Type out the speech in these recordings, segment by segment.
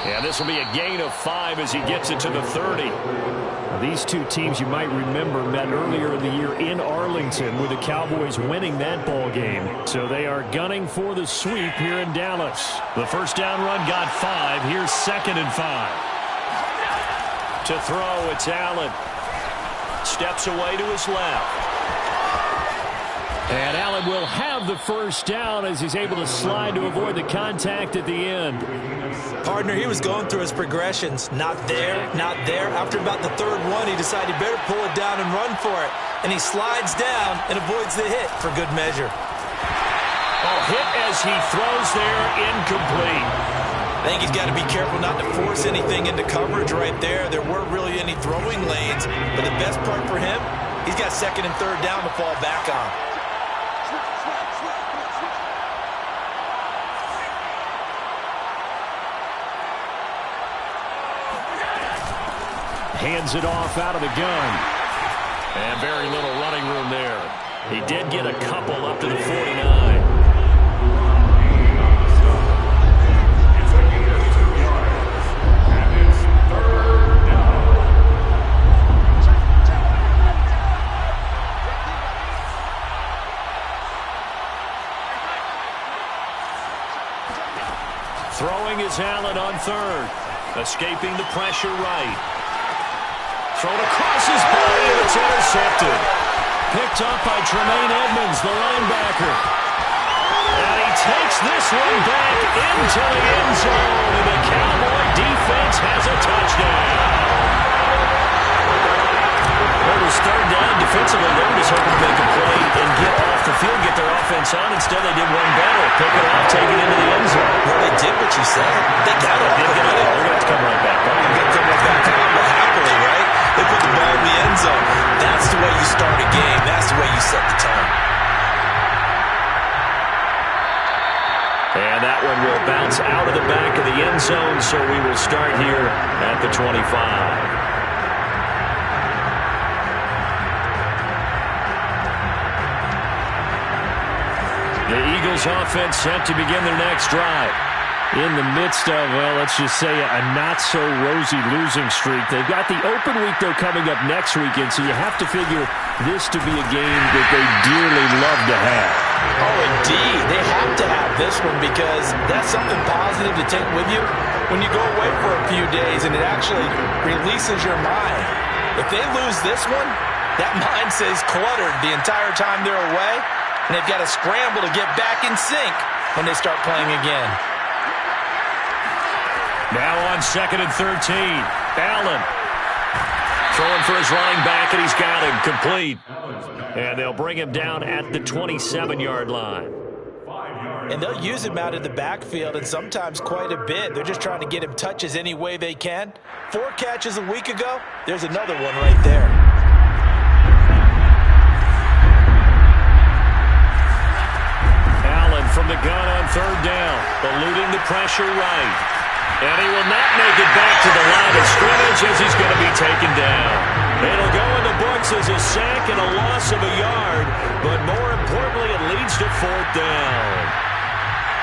And this will be a gain of 5 as he gets it to the 30. Now, these two teams you might remember met earlier in the year in Arlington with the Cowboys winning that ball game. So they are gunning for the sweep here in Dallas. The first down run got 5. Here's 2nd and 5. To throw, it's Allen. Steps away to his left. And Allen will have the first down as he's able to slide to avoid the contact at the end. Partner, he was going through his progressions. Not there, not there. After about the third one, he decided he better pull it down and run for it. And he slides down and avoids the hit for good measure. Oh, hit as he throws there, incomplete. I think he's got to be careful not to force anything into coverage right there. There weren't really any throwing lanes. But the best part for him, he's got 2nd and 3rd down to fall back on. Hands it off out of the gun. And very little running room there. He did get a couple up to the 49. Throwing is Allen on 3rd. Escaping the pressure right. Thrown across his body, and it's intercepted. Picked up by Tremaine Edmonds, the linebacker. And he takes this one back into the end zone, and the Cowboy defense has a touchdown. Well, it was 3rd down. Defensively, they were just hoping to make a play and get off the field, get their offense on. Instead, they did one better. Pick it off, take it into the end zone. Well, they did what you said. They got it. They're going to come right back. They're going to come right back on, but happily, right? They put the ball in the end zone. That's the way you start a game. That's the way you set the tone. And that one will bounce out of the back of the end zone, so we will start here at the 25. The Eagles offense set to begin their next drive. In the midst of, well, let's just say a not-so-rosy losing streak. They've got the open week, though, coming up next weekend, so you have to figure this to be a game that they dearly love to have. Oh, indeed. They have to have this one because that's something positive to take with you when you go away for a few days, and it actually releases your mind. If they lose this one, that mind stays cluttered the entire time they're away, and they've got to scramble to get back in sync when they start playing again. Now on 2nd and 13. Allen throwing for his running back, and he's got him complete. And they'll bring him down at the 27-yard line. And they'll use him out of the backfield, and sometimes quite a bit. They're just trying to get him touches any way they can. 4 catches a week ago. There's another one right there. Allen from the gun on 3rd down, eluding the pressure right. And he will not make it back to the line of scrimmage as he's going to be taken down. It'll go in the books as a sack and a loss of a yard, but more importantly, it leads to 4th down.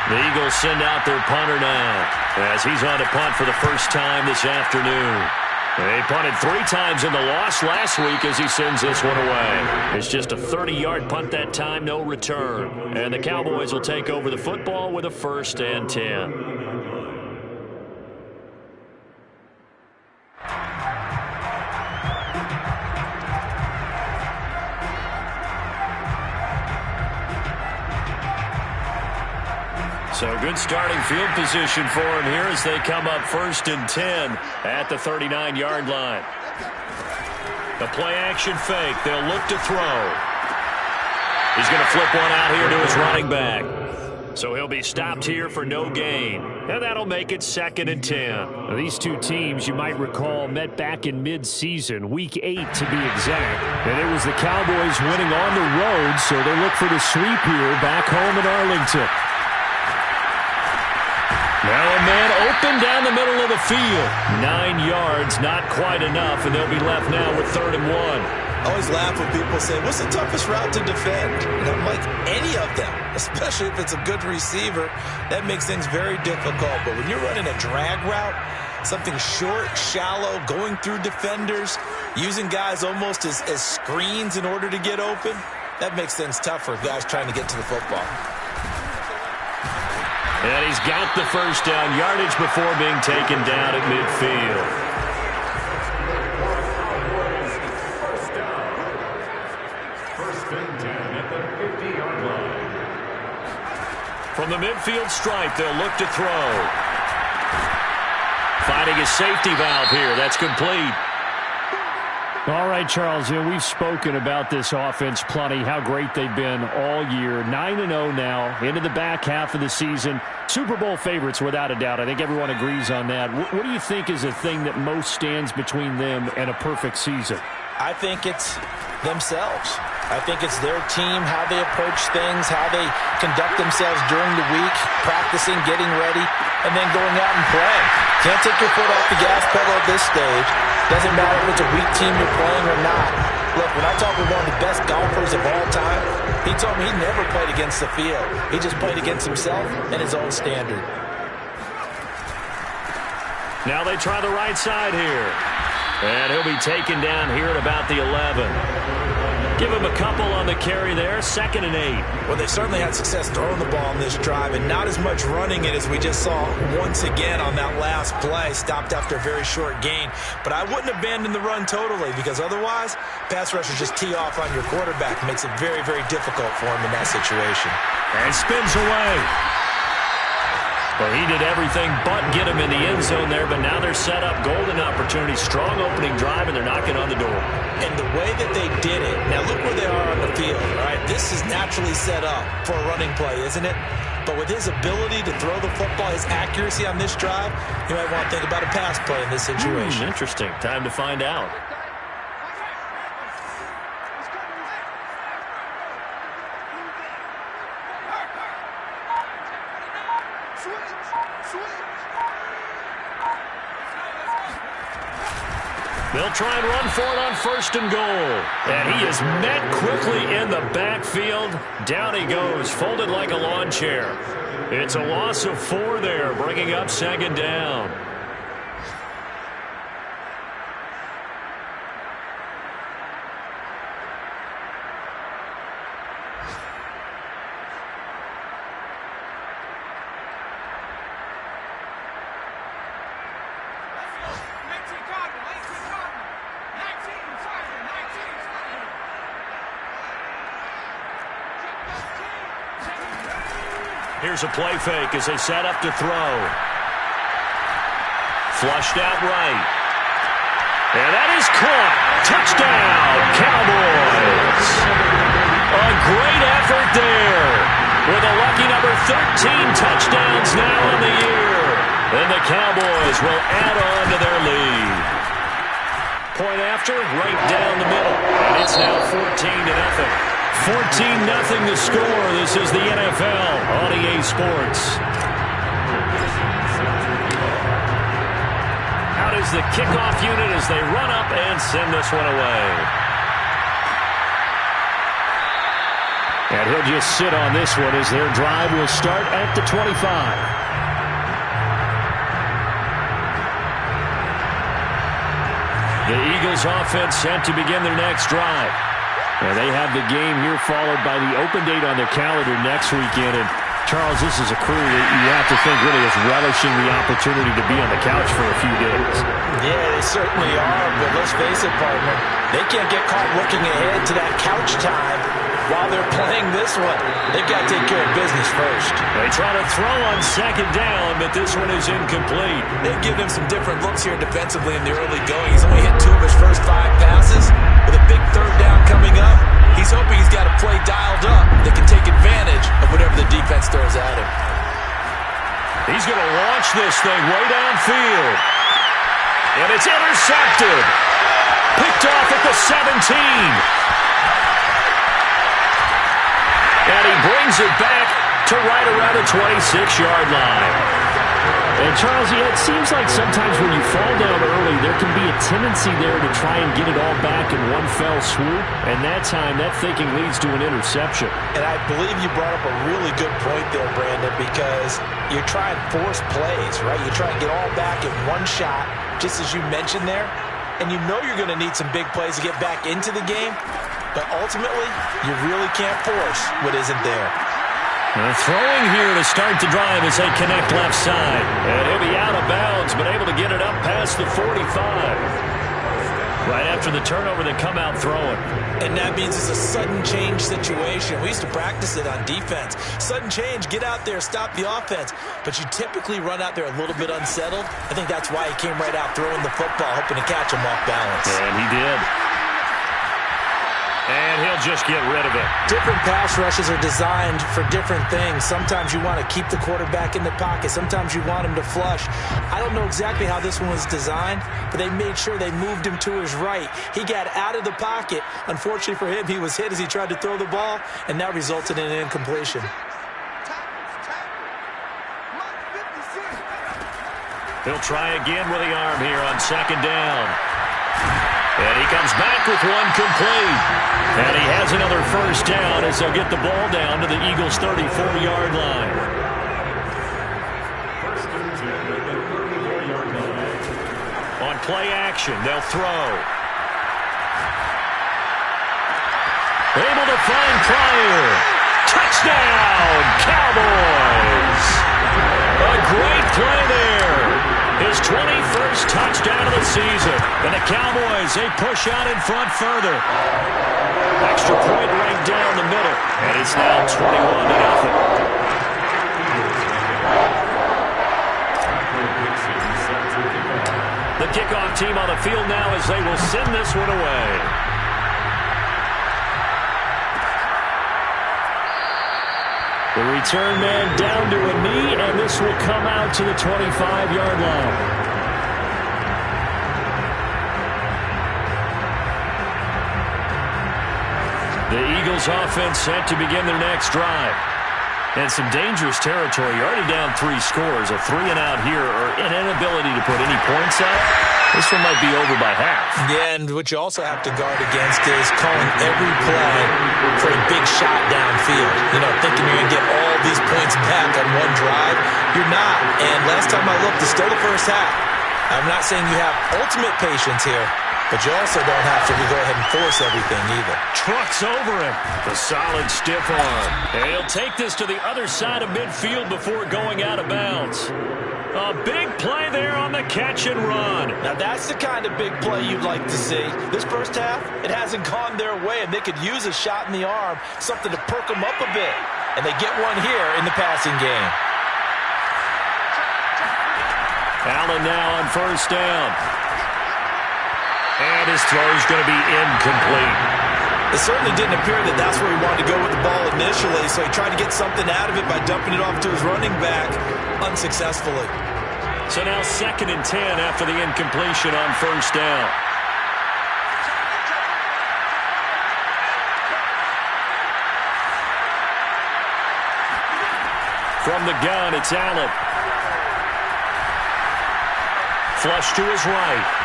The Eagles send out their punter now as he's on to punt for the first time this afternoon. They punted 3 times in the loss last week as he sends this one away. It's just a 30-yard punt that time, no return. And the Cowboys will take over the football with a 1st and 10. So good starting field position for him here as they come up 1st and 10 at the 39-yard line. The play-action fake. They'll look to throw. He's going to flip one out here to his running back. So he'll be stopped here for no gain. And that'll make it 2nd and 10. Now, these two teams, you might recall, met back in mid-season, Week 8 to be exact. And it was the Cowboys winning on the road, so they look for the sweep here back home in Arlington. Now a man open down the middle of the field. 9 yards, not quite enough, and they'll be left now with 3rd and 1. I always laugh when people say, what's the toughest route to defend? And I'm like, any of them, especially if it's a good receiver. That makes things very difficult. But when you're running a drag route, something short, shallow, going through defenders, using guys almost as screens in order to get open, that makes things tough for guys trying to get to the football. And he's got the first down yardage before being taken down at midfield. From the midfield stripe, they'll look to throw. Finding his safety valve here. That's complete. All right, Charles, we've spoken about this offense plenty, how great they've been all year. 9-0 now, into the back half of the season. Super Bowl favorites, without a doubt. I think everyone agrees on that. What do you think is the thing that most stands between them and a perfect season? I think it's themselves. I think it's their team, how they approach things, how they conduct themselves during the week, practicing, getting ready, and then going out and playing. Can't take your foot off the gas pedal at this stage. Doesn't matter if it's a weak team you're playing or not. Look, when I talk with one of the best golfers of all time, he told me he never played against the field. He just played against himself and his own standard. Now they try the right side here. And he'll be taken down here at about the 11. Give him a couple on the carry there, 2nd and 8. Well, they certainly had success throwing the ball on this drive and not as much running it as we just saw once again on that last play. Stopped after a very short gain. But I wouldn't abandon the run totally because otherwise, pass rushers just tee off on your quarterback. Makes it very, very difficult for him in that situation. And spins away. Well, he did everything but get him in the end zone there, but now they're set up. Golden opportunity, strong opening drive, and they're knocking on the door. And the way that they did it, now look where they are on the field, all right? This is naturally set up for a running play, isn't it? But with his ability to throw the football, his accuracy on this drive, you might want to think about a pass play in this situation. Interesting. Time to find out. They'll try and run for it on 1st and goal. And he is met quickly in the backfield. Down he goes, folded like a lawn chair. It's a loss of 4 there, bringing up 2nd down. Here's a play fake as they set up to throw. Flushed out right. And that is caught. Touchdown, Cowboys. A great effort there. With a lucky number 13 touchdowns now on the year. And the Cowboys will add on to their lead. Point after, right down the middle. And it's now 14-0. 14-0 the score. This is the NFL on EA Sports. Out is the kickoff unit as they run up and send this one away. And he'll just sit on this one as their drive will start at the 25. The Eagles offense set to begin their next drive. And they have the game here followed by the open date on their calendar next weekend. And Charles, this is a crew that you have to think really is relishing the opportunity to be on the couch for a few days. Yeah, they certainly are. But let's face it, partner, they can't get caught looking ahead to that couch time while they're playing this one. They've got to take care of business first. They try to throw on 2nd down, but this one is incomplete. They've given him some different looks here defensively in the early going. He's only hit 2 of his first 5 passes. With a big 3rd down coming up, he's hoping he's got a play dialed up that can take advantage of whatever the defense throws at him. He's going to launch this thing way downfield. And it's intercepted. Picked off at the 17. And he brings it back to right around the 26-yard line. And, Charles, yeah, it seems like sometimes when you fall down early, there can be a tendency there to try and get it all back in one fell swoop. And that time, that thinking leads to an interception. And I believe you brought up a really good point there, Brandon, because you're trying to force plays, right? You try and get all back in one shot, just as you mentioned there. And you know you're going to need some big plays to get back into the game. But ultimately, you really can't force what isn't there. They're throwing here to start the drive as they connect left side. And he'll be out of bounds, but able to get it up past the 45. Right after the turnover, they come out throwing. And that means it's a sudden change situation. We used to practice it on defense. Sudden change, get out there, stop the offense. But you typically run out there a little bit unsettled. I think that's why he came right out throwing the football, hoping to catch him off balance. And he did. And he'll just get rid of it. Different pass rushes are designed for different things. Sometimes you want to keep the quarterback in the pocket. Sometimes you want him to flush. I don't know exactly how this one was designed, but they made sure they moved him to his right. He got out of the pocket. Unfortunately for him, he was hit as he tried to throw the ball, and that resulted in an incompletion. He'll try again with the arm here on second down. And he comes back with one complete. And he has another first down as they'll get the ball down to the Eagles' 34-yard line. On play action, they'll throw. Able to find Pryor. Touchdown, Cowboys! A great play there. His 21st touchdown of the season. And the Cowboys, they push out in front further. Extra point right down the middle. And it's now 21-0. The kickoff team on the field now as they will send this one away. The return man down to a knee, and this will come out to the 25-yard line. The Eagles offense set to begin their next drive. And some dangerous territory. You're already down 3 scores. A 3-and-out here, or an inability to put any points out. This one might be over by half. Yeah, and what you also have to guard against is calling every play for a big shot downfield. You know, thinking you're going to get all these points back on one drive. You're not. And last time I looked, it's still the first half. I'm not saying you have ultimate patience here, but you also don't have to go ahead and force everything either. Trucks over him. The solid stiff arm. And he'll take this to the other side of midfield before going out of bounds. A big play there on the catch and run. Now that's the kind of big play you'd like to see. This first half, it hasn't gone their way, and they could use a shot in the arm, something to perk them up a bit. And they get one here in the passing game. Allen now on first down. And his throw's going to be incomplete. It certainly didn't appear that that's where he wanted to go with the ball initially, so he tried to get something out of it by dumping it off to his running back unsuccessfully. So now 2nd and 10 after the incompletion on first down. From the gun, it's Allen. Flush to his right.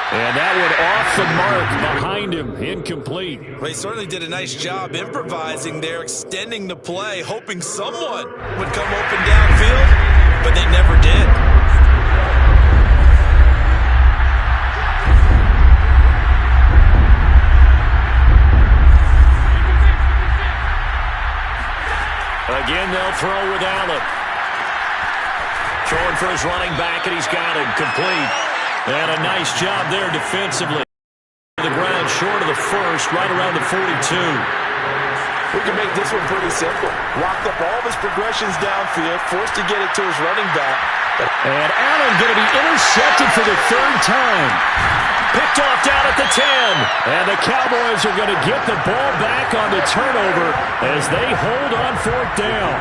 And that one off the mark behind him, incomplete. Well, he certainly did a nice job improvising there, extending the play, hoping someone would come open downfield, but they never did. Again, they'll throw with Allen. Throwing for his running back, and he's got him complete. And a nice job there defensively. The ground short of the first, right around the 42. We can make this one pretty simple. Locked up all of his progressions downfield, forced to get it to his running back. And Allen going to be intercepted for the 3rd time. Picked off down at the 10. And the Cowboys are going to get the ball back on the turnover as they hold on 4th down.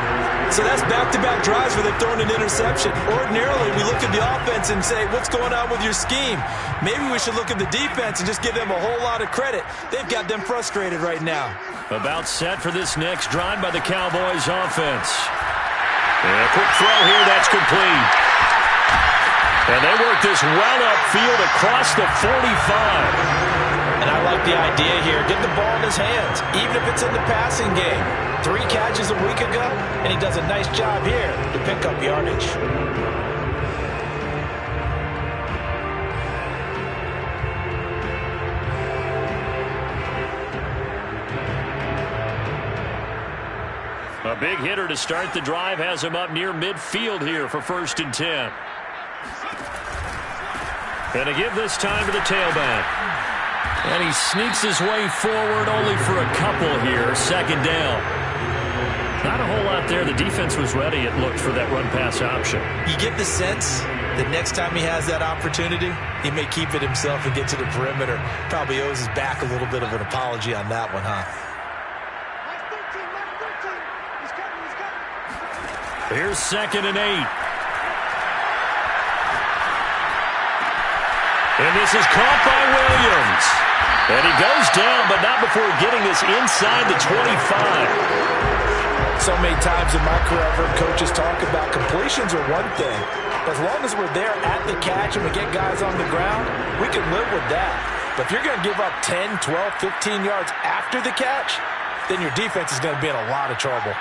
So that's back-to-back drives where they've thrown an interception. Ordinarily, we look at the offense and say, what's going on with your scheme? Maybe we should look at the defense and just give them a whole lot of credit. They've got them frustrated right now. About set for this next drive by the Cowboys offense. And a quick throw here, that's complete. And they work this well upfield across the 45. And I like the idea here. Get the ball in his hands, even if it's in the passing game. 3 catches a week ago, and he does a nice job here to pick up yardage. A big hitter to start the drive has him up near midfield here for 1st and 10. And to give this time to the tailback. And he sneaks his way forward only for a couple here. 2nd down. Not a whole lot there. The defense was ready, it looked, for that run-pass option. You get the sense that next time he has that opportunity, he may keep it himself and get to the perimeter. Probably owes his back a little bit of an apology on that one, huh? Here's 2nd and 8. And this is caught by Williams. And he goes down, but not before getting this inside the 25. So many times in my career, I've heard coaches talk about completions are one thing. As long as we're there at the catch and we get guys on the ground, we can live with that. But if you're going to give up 10, 12, 15 yards after the catch, then your defense is going to be in a lot of trouble.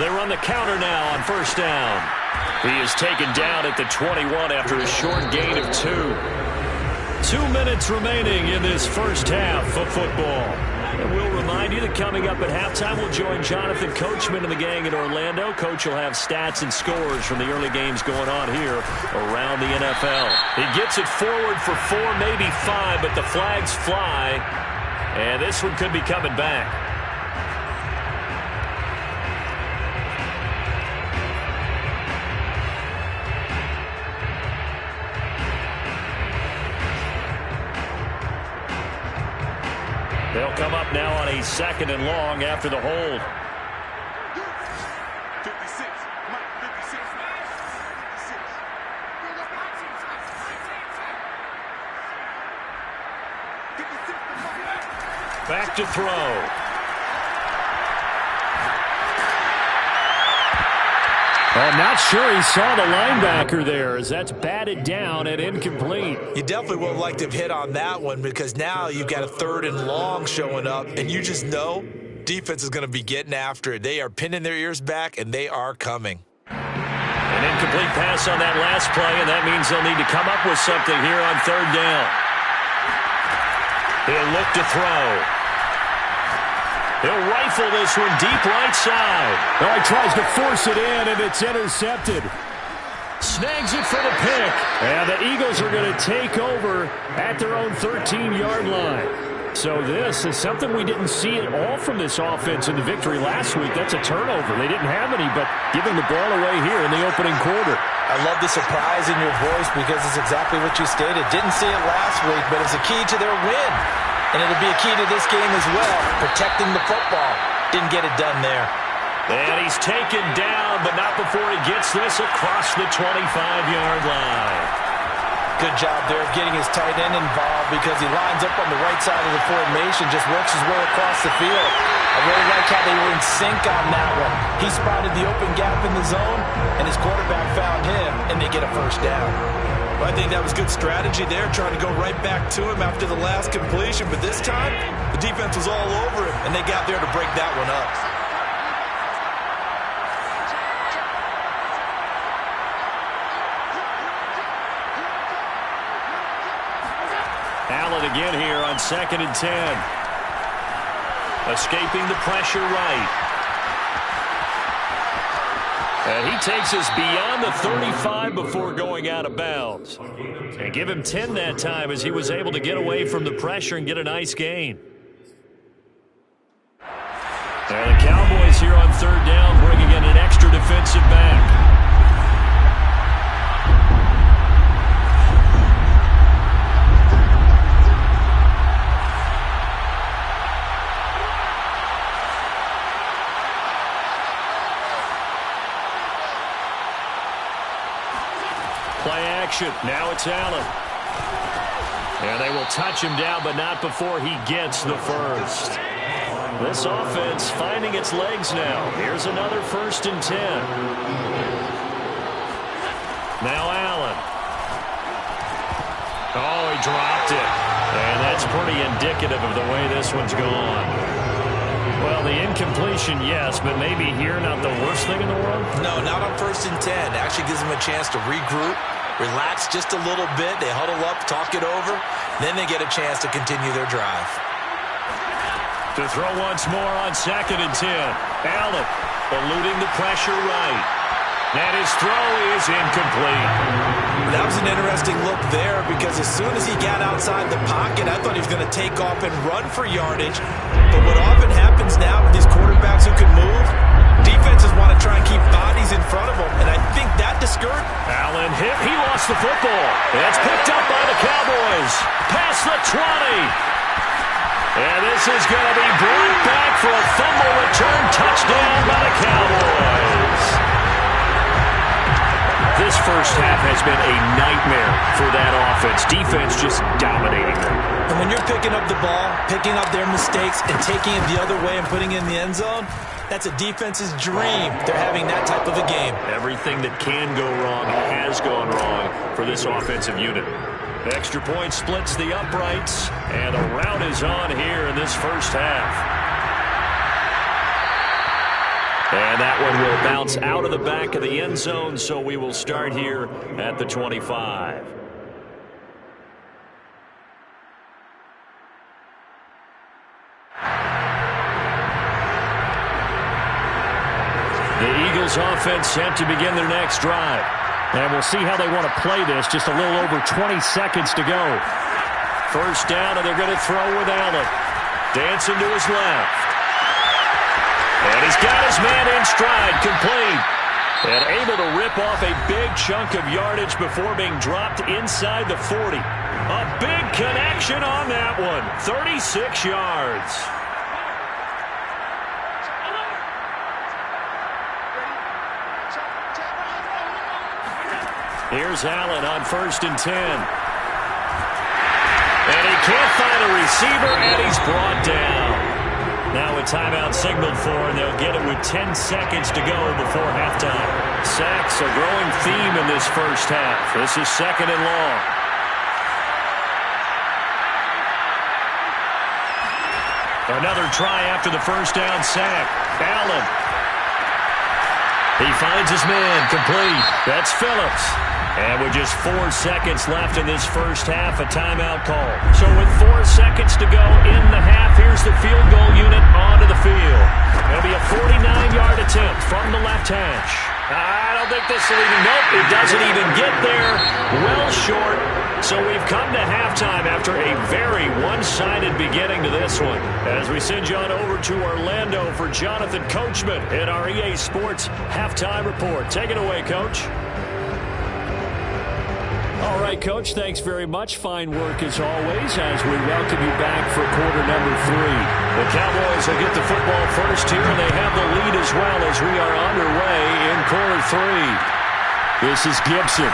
They run the counter now on 1st down. He is taken down at the 21 after a short gain of 2. 2 minutes remaining in this first half of football. And we'll remind you that coming up at halftime, we'll join Jonathan Coachman and the gang in Orlando. Coach will have stats and scores from the early games going on here around the NFL. He gets it forward for 4, maybe 5, but the flags fly. And this one could be coming back. They'll come up now on a 2nd and long after the hold. 56. Back to throw. I'm not sure he saw the linebacker there, as that's batted down and incomplete. You definitely would have liked to have hit on that one, because now you've got a 3rd and long showing up, and you just know defense is going to be getting after it. They are pinning their ears back, and they are coming. An incomplete pass on that last play, and that means they'll need to come up with something here on 3rd down. He'll look to throw. He'll rifle this one deep right side. Oh, he tries to force it in, and it's intercepted. Snags it for the pick. And the Eagles are going to take over at their own 13-yard line. So this is something we didn't see at all from this offense in the victory last week. That's a turnover. They didn't have any, but giving the ball away here in the opening quarter. I love the surprise in your voice, because it's exactly what you stated. Didn't see it last week, but it's a key to their win. And it'll be a key to this game as well, protecting the football. Didn't get it done there. And he's taken down, but not before he gets this across the 25-yard line. Good job there of getting his tight end involved, because he lines up on the right side of the formation, just works his way across the field. I really like how they were in sync on that one. He spotted the open gap in the zone, and his quarterback found him, and they get a 1st down. Well, I think that was good strategy there, trying to go right back to him after the last completion. But this time, the defense was all over him, and they got there to break that one up. Allen again here on 2nd and 10. Escaping the pressure right. And he takes us beyond the 35 before going out of bounds. And give him 10 that time, as he was able to get away from the pressure and get a nice gain. And the Cowboys here on 3rd down, bringing in an extra defensive back. Play action. Now it's Allen. And they will touch him down, but not before he gets the 1st. This offense finding its legs now. Here's another 1st and 10. Now Allen. Oh, he dropped it. And that's pretty indicative of the way this one's gone. Well, the incompletion, yes, but maybe here not the worst thing in the world? No, not on 1st and 10. Actually gives them a chance to regroup, relax just a little bit. They huddle up, talk it over. Then they get a chance to continue their drive. To throw once more on 2nd and 10. Allen eluding the pressure right. And his throw is incomplete. That was an interesting look there because as soon as he got outside the pocket, I thought he was going to take off and run for yardage. But what often happens now with these quarterbacks who can move, defenses want to try and keep bodies in front of them, and I think that discouraged. Allen hit. He lost the football. It's picked up by the Cowboys. Past the 20. And this is going to be brought back for a fumble return touchdown by the Cowboys. This first half has been a nightmare for that offense. Defense just dominating them. And when you're picking up the ball, picking up their mistakes, and taking it the other way and putting it in the end zone, that's a defense's dream. They're having that type of a game. Everything that can go wrong has gone wrong for this offensive unit. Extra point splits the uprights, and a rout is on here in this first half. And that one will bounce out of the back of the end zone, so we will start here at the 25. The Eagles offense set to begin their next drive. And we'll see how they want to play this. Just a little over 20 seconds to go. First down, and they're going to throw with Allen. Dancing to his left. And he's got his man in stride, complete. And able to rip off a big chunk of yardage before being dropped inside the 40. A big connection on that one. 36 yards. Here's Allen on 1st and 10. And he can't find a receiver, and he's brought down. Now a timeout signaled for, and they'll get it with 10 seconds to go before halftime. Sacks, a growing theme in this first half. This is 2nd and long. Another try after the first down sack. Allen. He finds his man, complete. That's Phillips. And with just 4 seconds left in this first half, a timeout call. So with 4 seconds to go in the half, here's the field goal unit onto the field. It'll be a 49-yard attempt from the left hash. I don't think this will even, nope, it doesn't even get there. Well short. So we've come to halftime after a very one-sided beginning to this one. As we send you on over to Orlando for Jonathan Coachman in our EA Sports Halftime Report. Take it away, Coach. All right, Coach, thanks very much. Fine work as always as we welcome you back for quarter number 3. The Cowboys will get the football first here, and they have the lead as well as we are underway in quarter 3. This is Gibson.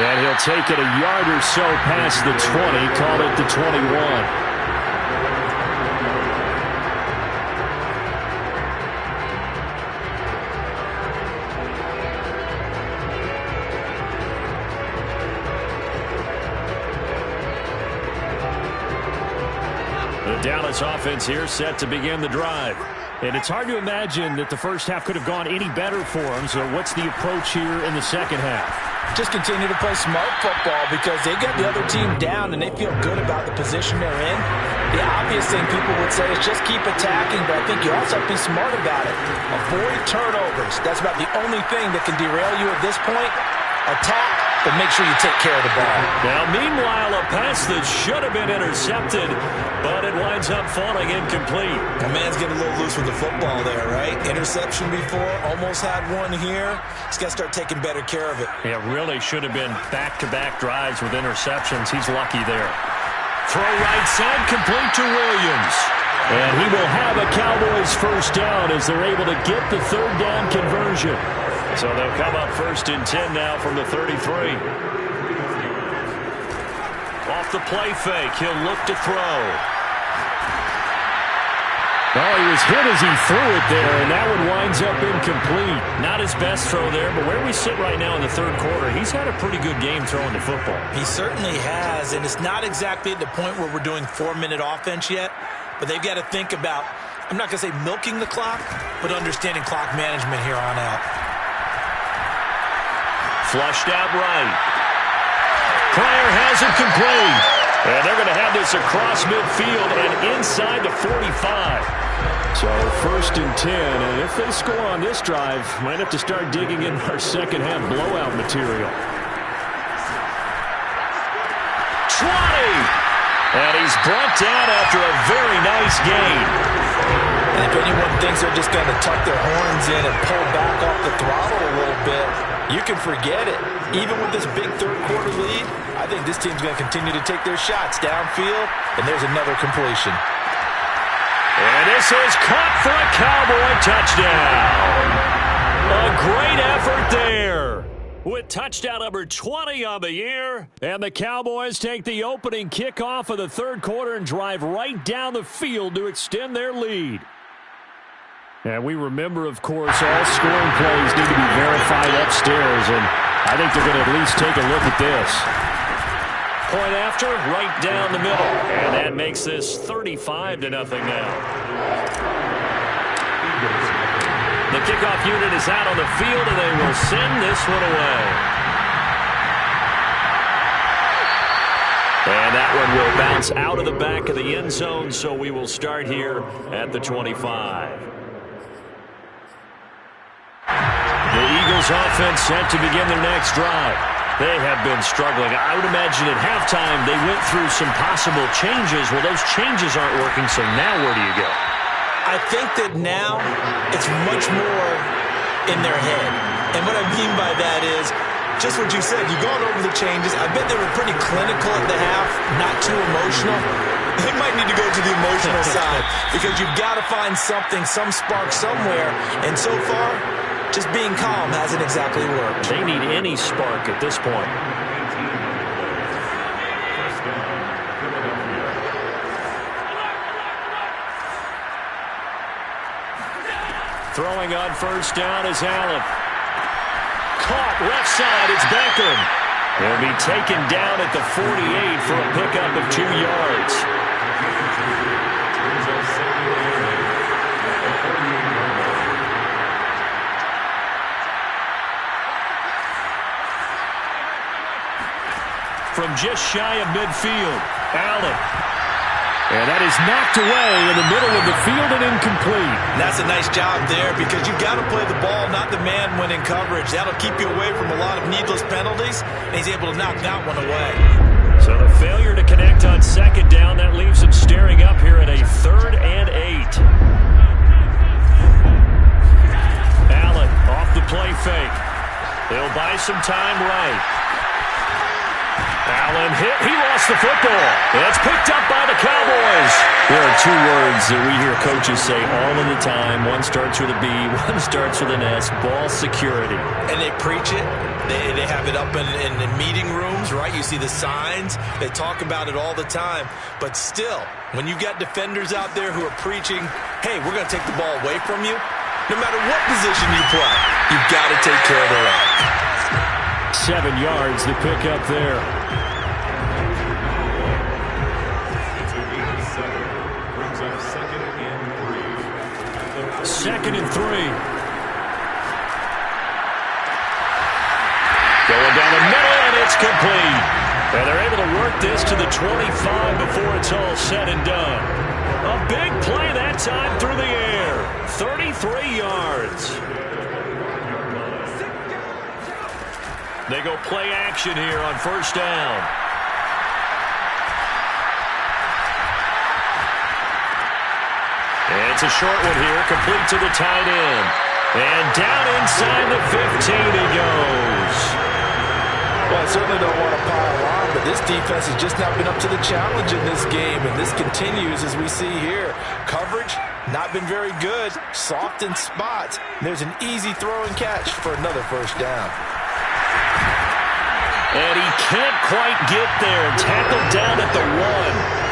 And he'll take it a yard or so past the 20, call it the 21. Dallas offense here set to begin the drive. And it's hard to imagine that the first half could have gone any better for them. So what's the approach here in the second half? Just continue to play smart football because they got the other team down and they feel good about the position they're in. The obvious thing people would say is just keep attacking, but I think you also have to be smart about it. Avoid turnovers. That's about the only thing that can derail you at this point. Attack, but make sure you take care of the ball. Now, meanwhile, a pass that should have been intercepted, but it winds up falling incomplete. The man's getting a little loose with the football there, right? Interception before, almost had one here. He's got to start taking better care of it. Yeah, really should have been back-to-back drives with interceptions. He's lucky there. Throw right side, complete to Williams. And he will have a Cowboys first down as they're able to get the third down conversion. So they'll come up 1st and 10 now from the 33. Off the play fake, he'll look to throw. Oh, he was hit as he threw it there, and that one winds up incomplete. Not his best throw there, but where we sit right now in the third quarter, he's had a pretty good game throwing the football. He certainly has, and it's not exactly at the point where we're doing 4-minute offense yet, but they've got to think about, I'm not going to say milking the clock, but understanding clock management here on out. Flushed out right. Pryor has it complete. And they're going to have this across midfield and inside the 45. So 1st and 10, and if they score on this drive, might have to start digging in our second half blowout material. 20! And he's brought down after a very nice gain. And if anyone thinks they're just going to tuck their horns in and pull back off the throttle a little bit, you can forget it. Even with this big third quarter lead, I think this team's going to continue to take their shots downfield, and there's another completion. And this is caught for a Cowboy touchdown. A great effort there. With touchdown number 20 on the year. And the Cowboys take the opening kickoff of the third quarter and drive right down the field to extend their lead. And we remember, of course, all scoring plays need to be verified upstairs, and I think they're going to at least take a look at this. Point after, right down the middle. And that makes this 35-0 now. The kickoff unit is out on the field, and they will send this one away. And that one will bounce out of the back of the end zone, so we will start here at the 25. The Eagles offense set to begin their next drive. They have been struggling. I would imagine at halftime they went through some possible changes. Well, those changes aren't working, so now where do you go? I think that now it's much more in their head. And what I mean by that is just what you said. You've gone over the changes. I bet they were pretty clinical at the half, not too emotional. They might need to go to the emotional side because you've got to find something, some spark somewhere. And so far, just being calm hasn't exactly worked. They need any spark at this point. Throwing on first down is Allen. Caught left side, it's Beckham. He'll be taken down at the 48 for a pickup of 2 yards. From just shy of midfield, Allen. And that is knocked away in the middle of the field and incomplete. And that's a nice job there because you've got to play the ball, not the man when in coverage. That'll keep you away from a lot of needless penalties, and he's able to knock that one away. So the failure to connect on second down, that leaves him staring up here at a 3rd and 8. Allen off the play fake. He'll buy some time right. Allen hit. He lost the football. It's picked up by the Cowboys. There are 2 words that we hear coaches say all of the time. One starts with a B, one starts with an S. Ball security. And they preach it. They have it up in meeting rooms, right? You see the signs. They talk about it all the time. But still, when you got defenders out there who are preaching, hey, we're going to take the ball away from you, no matter what position you play, you've got to take care of the run. 7 yards to pick up there. Second and 3. Going down the middle, and it's complete. And they're able to work this to the 25 before it's all said and done. A big play that time through the air. 33 yards. They go play action here on first down. And it's a short one here, complete to the tight end. And down inside the 15 he goes. Well, I certainly don't want to pile on, but this defense has just not been up to the challenge in this game, and this continues as we see here. Coverage, not been very good, soft in spots. There's an easy throw and catch for another first down. And he can't quite get there. Tackled down at the 1.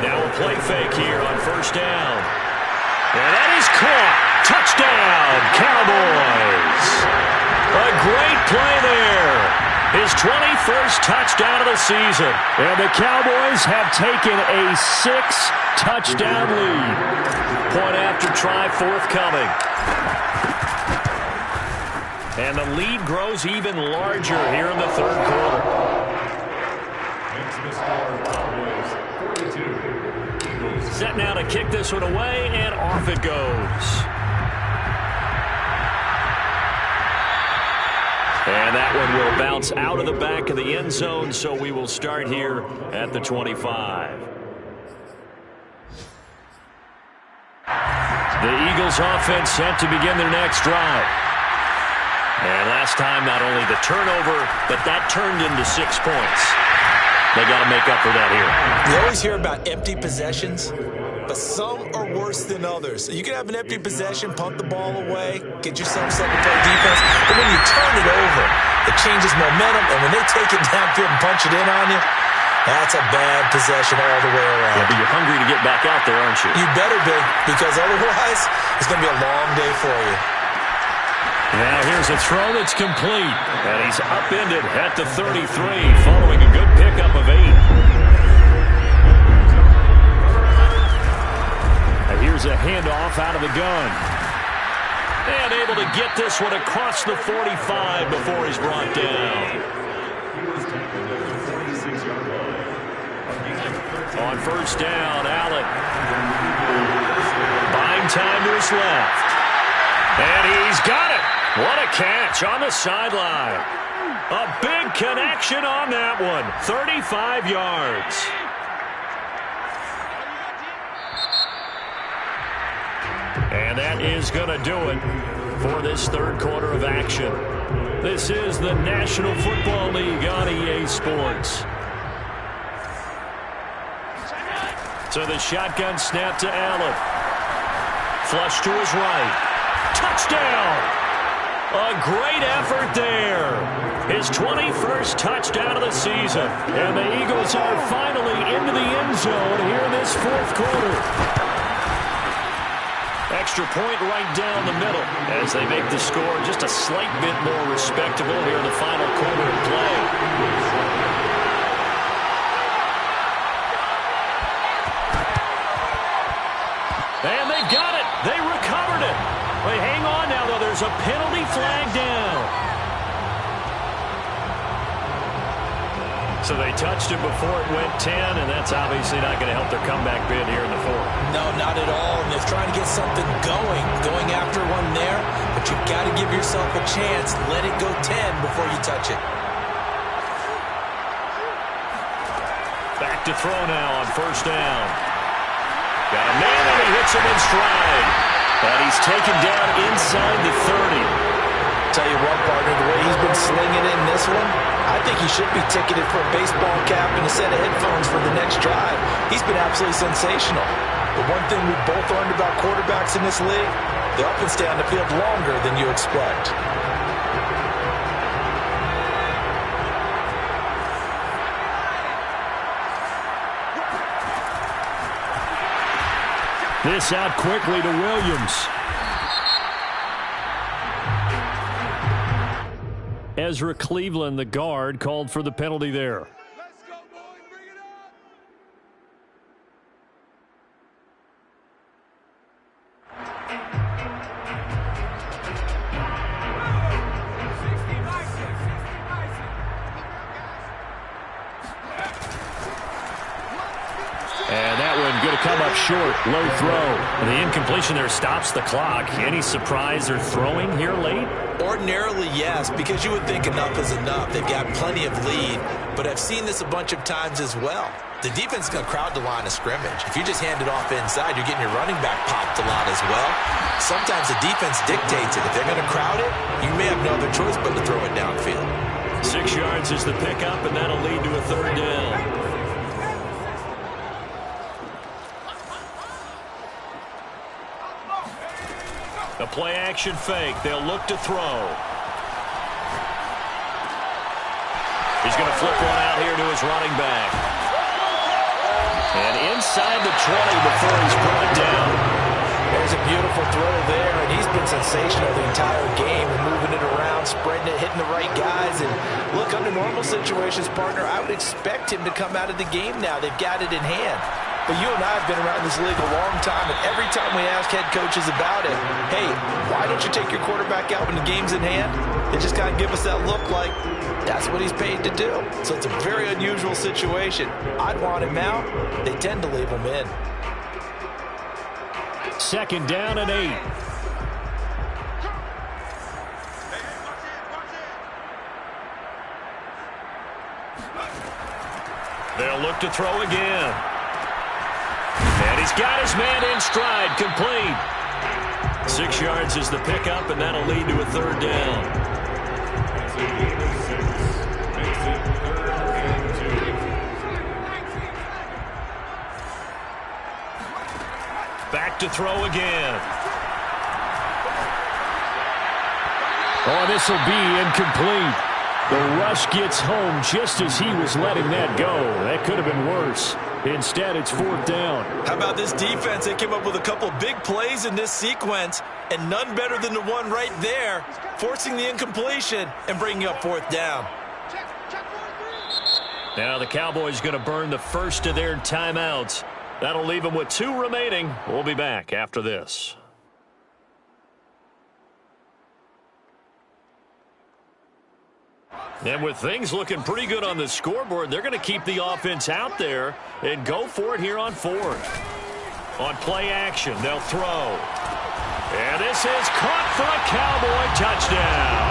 Now a play fake here on first down. And that is caught. Touchdown, Cowboys. A great play there. His 21st touchdown of the season. And the Cowboys have taken a 6-touchdown lead. Point after try forthcoming. And the lead grows even larger here in the third quarter. Set now to kick this one away, and off it goes. And that one will bounce out of the back of the end zone, so we will start here at the 25. The Eagles offense set to begin their next drive. And last time, not only the turnover, but that turned into 6 points. They got to make up for that here. You always hear about empty possessions, but some are worse than others. You can have an empty possession, punt the ball away, get yourself set to play defense, but when you turn it over, it changes momentum, and when they take it downfield and punch it in on you, that's a bad possession all the way around. Yeah, but you're hungry to get back out there, aren't you? You better be, because otherwise, it's going to be a long day for you. Now here's a throw that's complete. And he's upended at the 33 following a good pickup of 8. And here's a handoff out of the gun. And able to get this one across the 45 before he's brought down. On first down, Allen. Buying time to his left. And he's got it. What a catch on the sideline. A big connection on that one. 35 yards. And that is going to do it for this third quarter of action. This is the National Football League on EA Sports. So the shotgun snap to Allen. Flush to his right. Touchdown! A great effort there. His 21st touchdown of the season. And the Eagles are finally into the end zone here in this fourth quarter. Extra point right down the middle as they make the score just a slight bit more respectable here in the final quarter of play. And they got it. They recovered it. Wait, hang on now, though. There's a penalty flag down. So they touched it before it went 10, and that's obviously not going to help their comeback bid here in the fourth. No, not at all. And they're trying to get something going after one there. But you've got to give yourself a chance. Let it go 10 before you touch it. Back to throw now on first down. Got a man, and he hits him in stride. And he's taken down inside the 30. Tell you what, partner, the way he's been slinging in this one, I think he should be ticketed for a baseball cap and a set of headphones for the next drive. He's been absolutely sensational. But one thing we've both learned about quarterbacks in this league, they often stay on the field longer than you expect. This out quickly to Williams. Ezra Cleveland, the guard, called for the penalty there. Let's go, boys. Bring it up. And that one going to come up short. Low throw. And the incompletion there stops the clock. Any surprise they're throwing here late? Ordinarily, yes, because you would think enough is enough. They've got plenty of lead, but I've seen this a bunch of times as well. The defense is going to crowd the line of scrimmage. If you just hand it off inside, you're getting your running back popped a lot as well. Sometimes the defense dictates it. If they're going to crowd it, you may have no other choice but to throw it downfield. 6 yards is the pickup, and that'll lead to a third down. A play-action fake. They'll look to throw. He's going to flip one out here to his running back. And inside the 20 before he's brought down. There's a beautiful throw there, and he's been sensational the entire game, moving it around, spreading it, hitting the right guys. And look, under normal situations, partner, I would expect him to come out of the game now. They've got it in hand. But you and I have been around this league a long time, and every time we ask head coaches about it, hey, why don't you take your quarterback out when the game's in hand? They just kind of give us that look like that's what he's paid to do. So it's a very unusual situation. I'd want him out. They tend to leave him in. 2nd down and 8. They'll look to throw again. And he's got his man in stride, complete. 6 yards is the pickup, and that'll lead to a 3rd down. Back to throw again. Oh, this will be incomplete. The rush gets home just as he was letting that go. That could have been worse. Instead, it's 4th down. How about this defense? They came up with a couple big plays in this sequence, and none better than the one right there, forcing the incompletion and bringing up 4th down. Now the Cowboys going to burn the first of their timeouts. That'll leave them with 2 remaining. We'll be back after this. And with things looking pretty good on the scoreboard, they're going to keep the offense out there and go for it here on 4th. On play action, they'll throw. And this is caught for a Cowboy touchdown.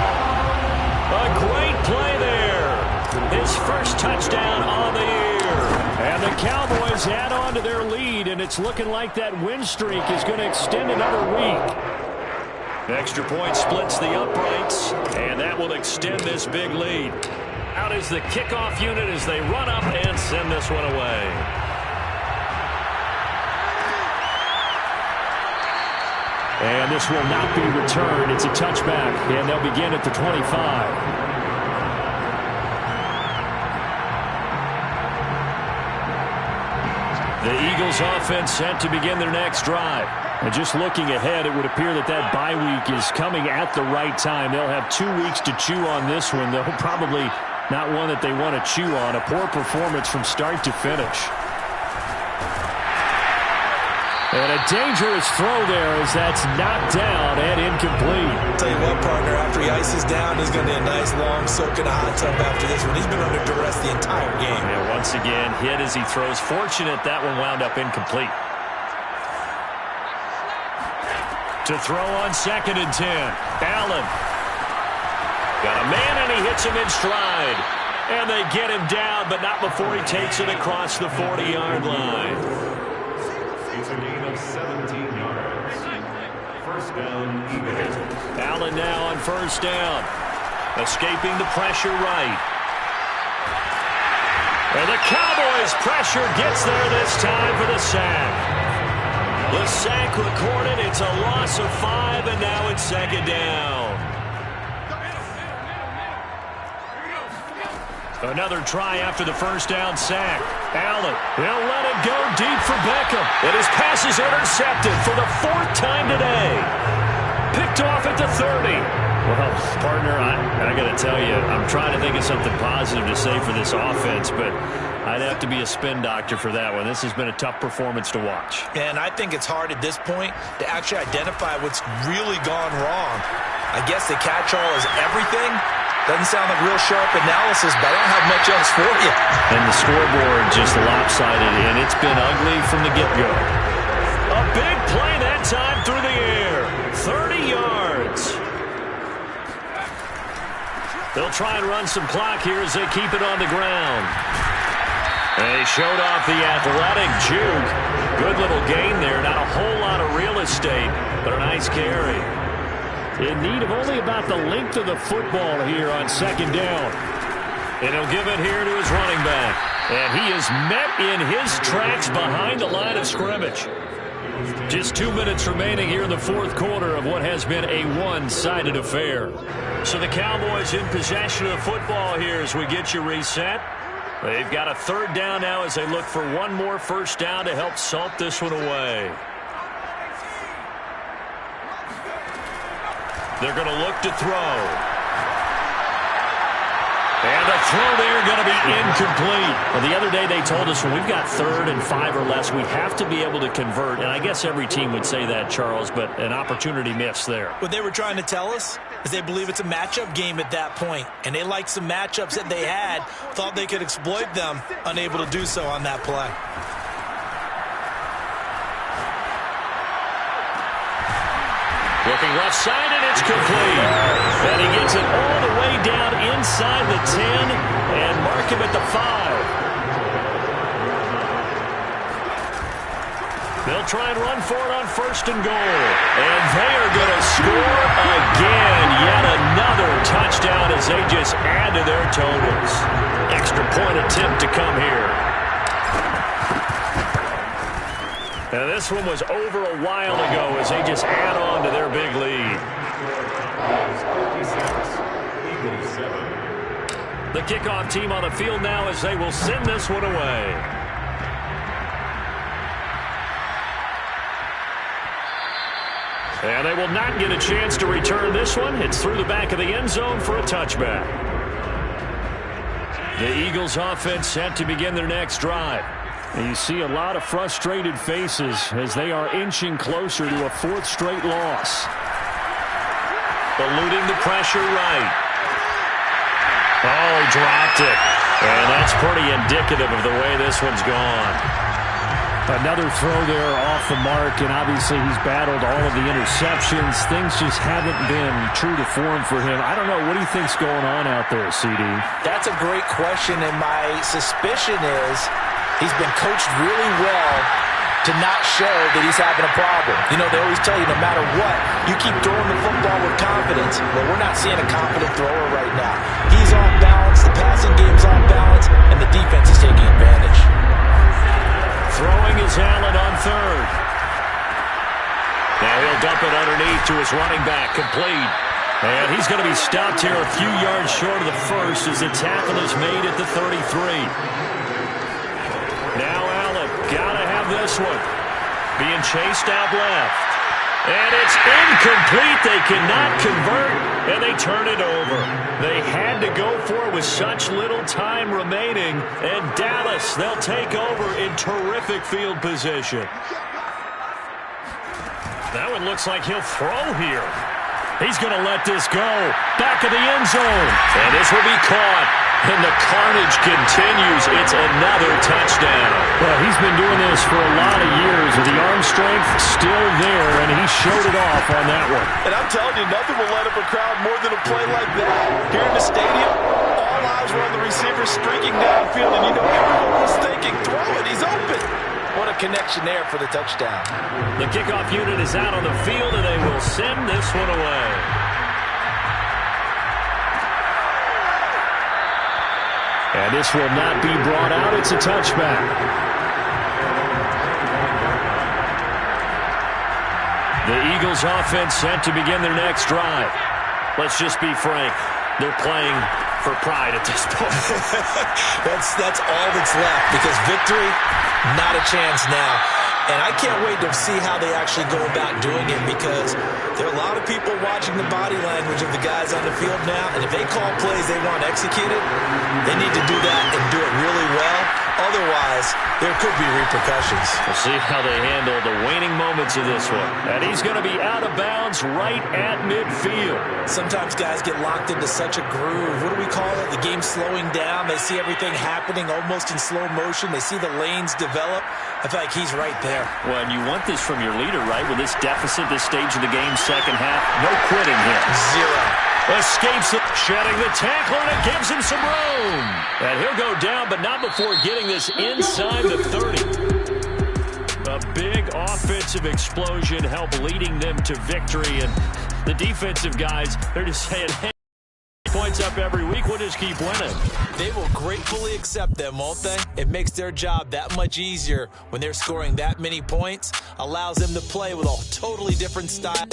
A great play there. His first touchdown on the year. And the Cowboys add on to their lead, and it's looking like that win streak is going to extend another week. Extra point splits the uprights, and that will extend this big lead. Out is the kickoff unit as they run up and send this one away. And this will not be returned. It's a touchback, and they'll begin at the 25. The Eagles offense set to begin their next drive. And just looking ahead, it would appear that that bye week is coming at the right time. They'll have 2 weeks to chew on this one, though probably not one that they want to chew on. A poor performance from start to finish. And a dangerous throw there as that's knocked down and incomplete. I'll tell you what, partner, after he ices down, he's going to need a nice long soak in a hot tub after this one. He's been under duress the entire game. And once again, hit as he throws. Fortunate that one wound up incomplete. To throw on 2nd and 10. Allen. Got a man, and he hits him in stride. And they get him down, but not before he takes it across the 40-yard line. It's a gain of 17 yards. 1st down, Eagles. Allen now on 1st down. Escaping the pressure right. And the Cowboys' pressure gets there this time for the sack. The sack recorded. It's a loss of 5, and now it's 2nd down. Another try after the 1st down sack. Allen, they'll let it go deep for Beckham. And his pass is intercepted for the 4th time today. Picked off at the 30. Well, partner, I got to tell you, I'm trying to think of something positive to say for this offense, but I'd have to be a spin doctor for that one. This has been a tough performance to watch. And I think it's hard at this point to actually identify what's really gone wrong. I guess the catch-all is everything. Doesn't sound like real sharp analysis, but I don't have much else for you. And the scoreboard just lopsided, and it's been ugly from the get-go. A big play that time through the air. 30 yards. They'll try and run some clock here as they keep it on the ground. They showed off the athletic juke. Good little gain there. Not a whole lot of real estate, but a nice carry. In need of only about the length of the football here on 2nd down. And he'll give it here to his running back. And he is met in his tracks behind the line of scrimmage. Just 2 minutes remaining here in the 4th quarter of what has been a one-sided affair. So the Cowboys in possession of the football here as we get you reset. They've got a third down now as they look for one more first down to help salt this one away. They're going to look to throw. And the throw there going to be incomplete. Well, the other day they told us when we've got 3rd and 5 or less, we have to be able to convert. And I guess every team would say that, Charles, but an opportunity missed there. What they were trying to tell us is they believe it's a matchup game at that point. And they liked some matchups that they had, thought they could exploit them, unable to do so on that play. Looking left side, and it's complete. And he gets it all the way down inside the 10 and mark him at the 5. They'll try and run for it on 1st and goal. And they are going to score again. Yet another touchdown as they just add to their totals. Extra point attempt to come here. Now this one was over a while ago as they just add on to their big lead. The kickoff team on the field now as they will send this one away. And they will not get a chance to return this one. It's through the back of the end zone for a touchback. The Eagles offense set to begin their next drive. And you see a lot of frustrated faces as they are inching closer to a 4th straight loss. Eluding the pressure right. Oh, dropped it. And that's pretty indicative of the way this one's gone. Another throw there off the mark, and obviously he's battled all of the interceptions. Things just haven't been true to form for him. I don't know. What do you think's going on out there, CD? That's a great question, and my suspicion is he's been coached really well to not show that he's having a problem. You know, they always tell you no matter what, you keep throwing the football with confidence. Well, we're not seeing a confident thrower right now. He's off balance, the passing game's off balance, and the defense is taking advantage. Throwing is Allen on 3rd. Now he'll dump it underneath to his running back, complete. And he's going to be stopped here a few yards short of the 1st as the tackle is made at the 33. Now Allen, gotta have this one. Being chased out left. And it's incomplete. They cannot convert, and they turn it over. They had to go for it with such little time remaining. And Dallas, they'll take over in terrific field position. That one looks like he'll throw here. He's going to let this go. Back of the end zone. And this will be caught. And the carnage continues. It's another touchdown. Well, he's been doing this for a lot of years. The arm strength still there, and he showed it off on that one. And I'm telling you, nothing will light up a crowd more than a play like that. Here in the stadium, all eyes were on the receiver streaking downfield, and you know everyone was thinking, throw it, he's open. What a connection there for the touchdown. The kickoff unit is out on the field, and they will send this one away. And this will not be brought out. It's a touchback. The Eagles offense set to begin their next drive. Let's just be frank. They're playing for pride at this point. That's all that's left, because victory, not a chance now. And I can't wait to see how they actually go about doing it, because there are a lot of people watching the body language of the guys on the field now, and if they call plays they want executed, they need to do that and do it really well. Otherwise, there could be repercussions. We'll see how they handle the waning moments of this one. And he's going to be out of bounds right at midfield. Sometimes guys get locked into such a groove. What do we call it? The game's slowing down. They see everything happening almost in slow motion. They see the lanes develop. I feel like he's right there. Well, and you want this from your leader, right? With this deficit, this stage of the game, second half, no quitting here. Zero. Escapes it, shedding the tackle, and it gives him some room. And he'll go down, but not before getting this inside the 30. A big offensive explosion helped leading them to victory. And the defensive guys, they're just saying, hey, points up every week, we'll just keep winning. They will gratefully accept them, won't they? It makes their job that much easier when they're scoring that many points. Allows them to play with a totally different style.